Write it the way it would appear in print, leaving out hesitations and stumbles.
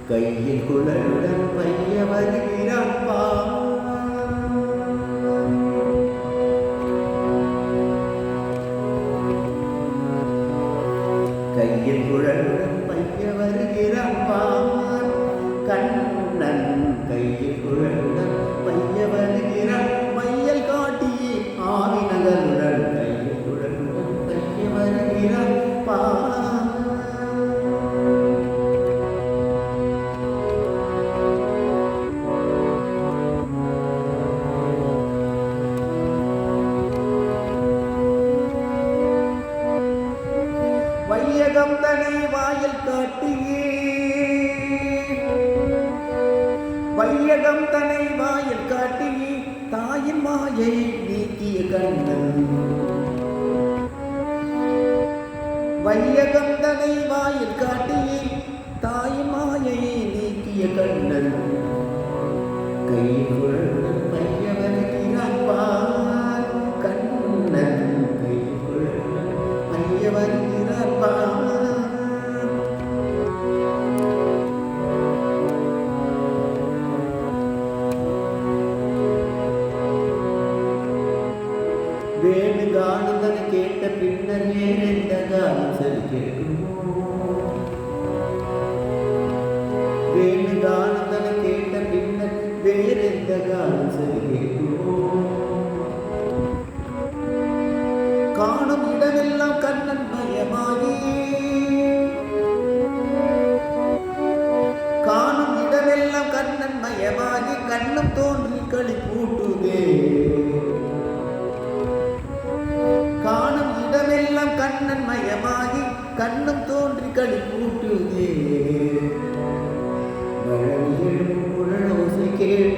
கையில் குழலுடன் பைய வருகிறான் கையில் குழலுடன் பைய வருகிறான் கண்ணன் கையில் குழலுடன் பைய வருகிறான் மையல் காட்டி ஆவி நகருடன் கையில் குழலுடன் பைய வருகிறான் வையகம் தனை வாயில் காட்டியே வையகம் தனை வாயில் காட்டியே தாயின் மாயை நீக்கிய கண்ணன் வையகம் தனை வாயில் காட்டியே தாயின் மாயை நீக்கிய கண்ணன் கைக்குழலுடன் பைய வருகிறான் கண்ணன் கைக்குழலுடன் பைய வருகிறான் வேணு காணுதனை கேட்ட பின்னர் வேறெந்த காலம் சரி கேட்குமோ வேணு காணுதனை கேட்ட பின்னர் வேறெந்த காலம் சரி கேட்குமோ காணும் இடமெல்லாம் கண்ணன் மயமாகி காணும் இடமெல்லாம் கண்ணன் மயமாகி கண்ணும் தோன்றி களி பூட்டுதே காணும் இடமெல்லாம் கண்ணன் மயமாகி கண்ணும் தோன்றி களி பூட்டுதே குழலோசை கேட்டு